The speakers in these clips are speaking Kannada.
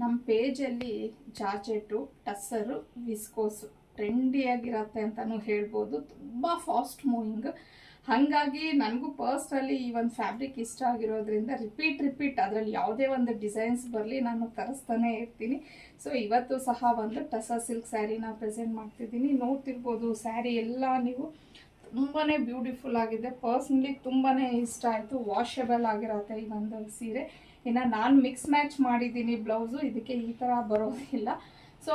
ನಮ್ಮ ಪೇಜಲ್ಲಿ ಜಾರ್ಜೆಟ್ಟು, ಟಸ್ಸರು, ವಿಸ್ಕೋಸು ಟ್ರೆಂಡಿಯಾಗಿರತ್ತೆ ಅಂತಲೂ ಹೇಳ್ಬೋದು. ತುಂಬ ಫಾಸ್ಟ್ ಮೂವಿಂಗ್. ಹಾಗಾಗಿ ನನಗೂ ಪರ್ಸ್ನಲಿ ಈ ಒಂದು ಫ್ಯಾಬ್ರಿಕ್ ಇಷ್ಟ ಆಗಿರೋದ್ರಿಂದ ರಿಪೀಟ್ ಅದರಲ್ಲಿ ಯಾವುದೇ ಒಂದು ಡಿಸೈನ್ಸ್ ಬರಲಿ ನಾನು ತರಿಸ್ತಾನೆ ಇರ್ತೀನಿ. ಸೊ ಇವತ್ತು ಸಹ ಒಂದು ಟಸ್ಸರ್ ಸಿಲ್ಕ್ ಸ್ಯಾರಿನ ಪ್ರೆಸೆಂಟ್ ಮಾಡ್ತಿದ್ದೀನಿ. ನೋಡ್ತಿರ್ಬೋದು ಸ್ಯಾರಿ ಎಲ್ಲ ನೀವು ತುಂಬಾ ಬ್ಯೂಟಿಫುಲ್ ಆಗಿದೆ. ಪರ್ಸ್ನಲಿ ತುಂಬಾ ಇಷ್ಟ ಆಯಿತು. ವಾಷೆಬಲ್ ಆಗಿರತ್ತೆ ಈ ಒಂದು ಸೀರೆ. ಇನ್ನು ನಾನು ಮಿಕ್ಸ್ ಮ್ಯಾಚ್ ಮಾಡಿದ್ದೀನಿ ಬ್ಲೌಸು, ಇದಕ್ಕೆ ಈ ಥರ ಬರೋದಿಲ್ಲ. ಸೊ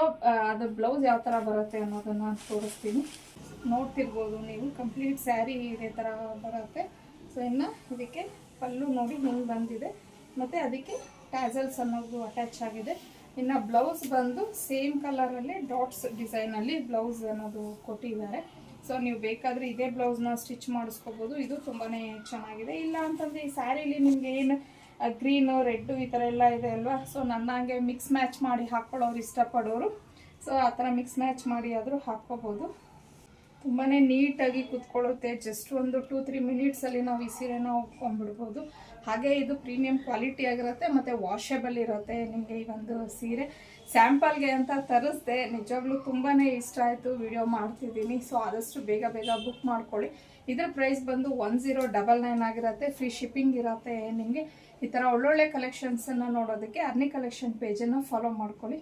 ಅದು ಬ್ಲೌಸ್ ಯಾವ ಥರ ಬರುತ್ತೆ ಅನ್ನೋದನ್ನು ತೋರಿಸ್ತೀನಿ. ನೋಡ್ತಿರ್ಬೋದು ನೀವು ಕಂಪ್ಲೀಟ್ ಸ್ಯಾರಿ ಇದೇ ಥರ ಬರುತ್ತೆ. ಸೊ ಇನ್ನು ಇದಕ್ಕೆ ಪಲ್ಲು ನೋಡಿ ಹಿಂಗೆ ಬಂದಿದೆ, ಮತ್ತು ಅದಕ್ಕೆ ಟ್ಯಾಸಲ್ಸ್ ಅನ್ನೋದು ಅಟ್ಯಾಚ್ ಆಗಿದೆ. ಇನ್ನು ಬ್ಲೌಸ್ ಬಂದು ಸೇಮ್ ಕಲರಲ್ಲಿ ಡಾಟ್ಸ್ ಡಿಸೈನಲ್ಲಿ ಬ್ಲೌಸ್ ಅನ್ನೋದು ಕೊಟ್ಟಿದ್ದಾರೆ. ಸೊ ನೀವು ಬೇಕಾದರೆ ಇದೇ ಬ್ಲೌಸ್ನ ಸ್ಟಿಚ್ ಮಾಡಿಸ್ಕೋಬೋದು. ಇದು ತುಂಬಾ ಚೆನ್ನಾಗಿದೆ. ಇಲ್ಲ ಅಂತಂದರೆ ಈ ಸ್ಯಾರಿಲಿ ನಿಮ್ಗೆ ಏನು ಗ್ರೀನು ರೆಡ್ಡು ಈ ಥರ ಎಲ್ಲ ಇದೆ ಅಲ್ವಾ. ಸೊ ನನ್ನಂಗೆ ಮಿಕ್ಸ್ ಮ್ಯಾಚ್ ಮಾಡಿ ಹಾಕ್ಕೊಳ್ಳೋರು ಇಷ್ಟಪಡೋರು ಸೊ ಆ ಥರ ಮಿಕ್ಸ್ ಮ್ಯಾಚ್ ಮಾಡಿ ಆದರೂ ಹಾಕ್ಕೋಬೋದು. ತುಂಬಾ ನೀಟಾಗಿ ಕೂತ್ಕೊಳ್ಳುತ್ತೆ. ಜಸ್ಟ್ ಒಂದು 2-3 ಮಿನಿಟ್ಸಲ್ಲಿ ನಾವು ಈ ಸೀರೆನ ಉಟ್ಕೊಂಡ್ಬಿಡ್ಬೋದು. ಹಾಗೆ ಇದು ಪ್ರೀಮಿಯಂ ಕ್ವಾಲಿಟಿ ಆಗಿರುತ್ತೆ ಮತ್ತು ವಾಷೆಬಲ್ ಇರುತ್ತೆ. ನಿಮಗೆ ಈ ಒಂದು ಸೀರೆ ಸ್ಯಾಂಪಲ್ಗೆ ಅಂತ ತರಿಸ್ದೆ, ನಿಜವಾಗ್ಲೂ ತುಂಬಾ ಇಷ್ಟ ಆಯಿತು. ವಿಡಿಯೋ ಮಾಡ್ತಿದ್ದೀನಿ. ಸೊ ಆದಷ್ಟು ಬೇಗ ಬುಕ್ ಮಾಡ್ಕೊಳ್ಳಿ. ಇದರ ಪ್ರೈಸ್ ಬಂದು 1099 ಆಗಿರುತ್ತೆ. ಫ್ರೀ ಶಿಪ್ಪಿಂಗ್ ಇರುತ್ತೆ ನಿಮಗೆ. ಈ ಥರ ಒಳ್ಳೊಳ್ಳೆ ಕಲೆಕ್ಷನ್ಸನ್ನು ನೋಡೋದಕ್ಕೆ ಅರ್ನಿ ಕಲೆಕ್ಷನ್ ಪೇಜನ್ನು ಫಾಲೋ ಮಾಡ್ಕೊಳ್ಳಿ.